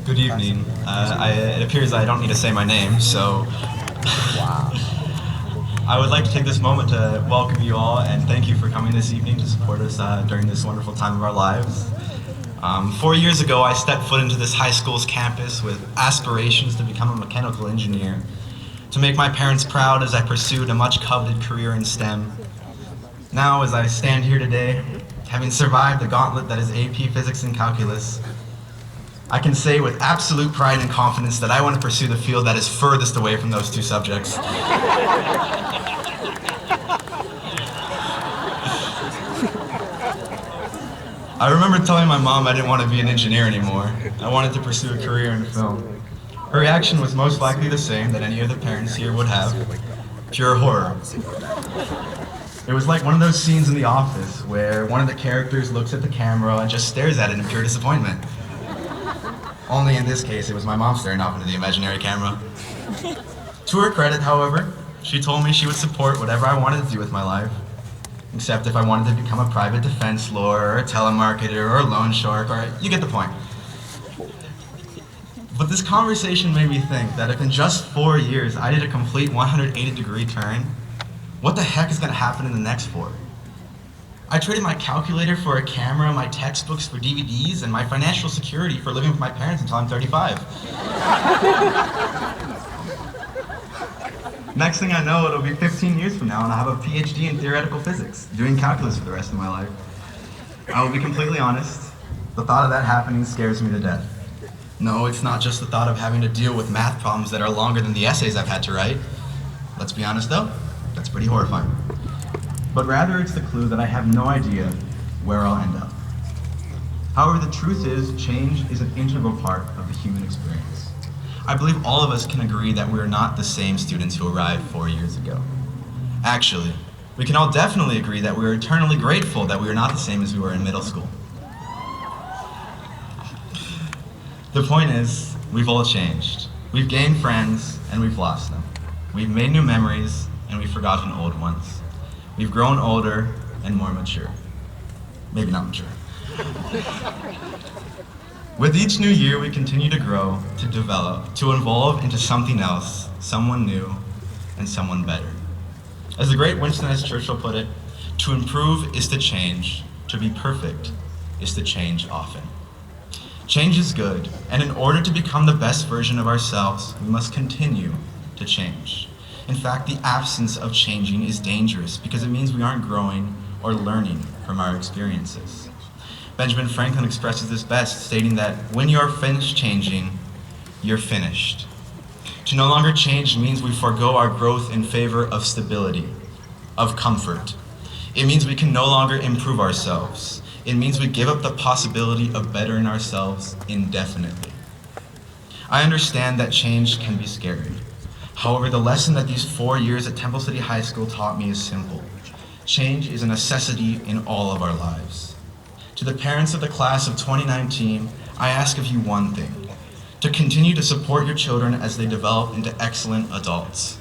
Good evening. It appears I don't need to say my name, so I would like to take this moment to welcome you all and thank you for coming this evening to support us during this wonderful time of our lives. 4 years ago, I stepped foot into this high school's campus with aspirations to become a mechanical engineer, to make my parents proud as I pursued a much coveted career in STEM. Now, as I stand here today, having survived the gauntlet that is AP Physics and Calculus, I can say with absolute pride and confidence that I want to pursue the field that is furthest away from those two subjects. I remember telling my mom I didn't want to be an engineer anymore. I wanted to pursue a career in film. Her reaction was most likely the same that any of the parents here would have: pure horror. It was like one of those scenes in The Office where one of the characters looks at the camera and just stares at it in pure disappointment. Only in this case, it was my mom staring off into the imaginary camera. To her credit, however, she told me she would support whatever I wanted to do with my life, except if I wanted to become a private defense lawyer, or a telemarketer, or a loan shark, or you get the point. But this conversation made me think that if in just 4 years I did a complete 180-degree turn, what the heck is going to happen in the next 4? I traded my calculator for a camera, my textbooks for DVDs, and my financial security for living with my parents until I'm 35. Next thing I know, it'll be 15 years from now, and I'll have a PhD in theoretical physics, doing calculus for the rest of my life. I will be completely honest, the thought of that happening scares me to death. No, it's not just the thought of having to deal with math problems that are longer than the essays I've had to write. Let's be honest though, that's pretty horrifying. But rather it's the clue that I have no idea where I'll end up. However, the truth is, change is an integral part of the human experience. I believe all of us can agree that we are not the same students who arrived 4 years ago. Actually, we can all definitely agree that we are eternally grateful that we are not the same as we were in middle school. The point is, we've all changed. We've gained friends and we've lost them. We've made new memories and we've forgotten old ones. We've grown older and more mature. Maybe not mature. With each new year, we continue to grow, to develop, to evolve into something else, someone new, and someone better. As the great Winston S. Churchill put it, to improve is to change, to be perfect is to change often. Change is good, and in order to become the best version of ourselves, we must continue to change. In fact, the absence of changing is dangerous because it means we aren't growing or learning from our experiences. Benjamin Franklin expresses this best, stating that when you are finished changing, you're finished. To no longer change means we forego our growth in favor of stability, of comfort. It means we can no longer improve ourselves. It means we give up the possibility of bettering ourselves indefinitely. I understand that change can be scary. However, the lesson that these 4 years at Temple City High School taught me is simple. Change is a necessity in all of our lives. To the parents of the class of 2019, I ask of you one thing: to continue to support your children as they develop into excellent adults.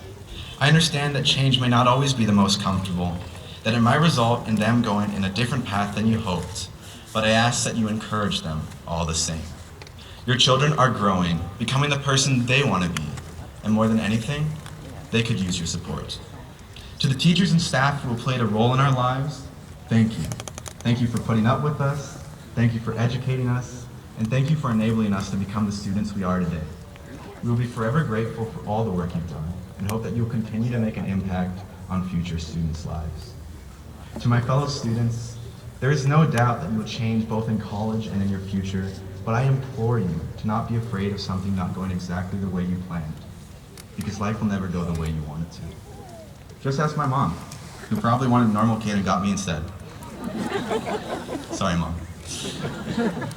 I understand that change may not always be the most comfortable, that it might result in them going in a different path than you hoped, but I ask that you encourage them all the same. Your children are growing, becoming the person they want to be, and more than anything, they could use your support. To the teachers and staff who have played a role in our lives, thank you. Thank you for putting up with us, thank you for educating us, and thank you for enabling us to become the students we are today. We will be forever grateful for all the work you've done, and hope that you will continue to make an impact on future students' lives. To my fellow students, there is no doubt that you will change both in college and in your future, but I implore you to not be afraid of something not going exactly the way you planned, because life will never go the way you want it to. Just ask my mom, who probably wanted a normal kid and got me instead. Sorry, Mom.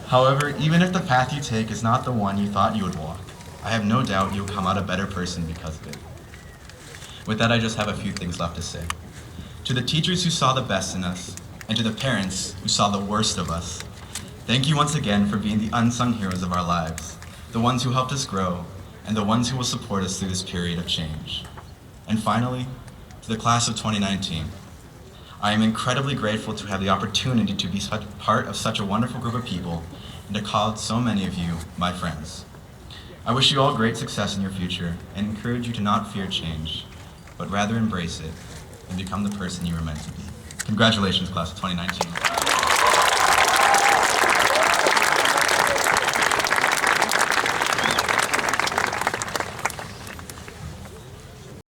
However, even if the path you take is not the one you thought you would walk, I have no doubt you'll come out a better person because of it. With that, I just have a few things left to say. To the teachers who saw the best in us, and to the parents who saw the worst of us, thank you once again for being the unsung heroes of our lives, the ones who helped us grow, and the ones who will support us through this period of change. And finally, to the class of 2019, I am incredibly grateful to have the opportunity to be part of such a wonderful group of people and to call so many of you my friends. I wish you all great success in your future and encourage you to not fear change, but rather embrace it and become the person you were meant to be. Congratulations, class of 2019.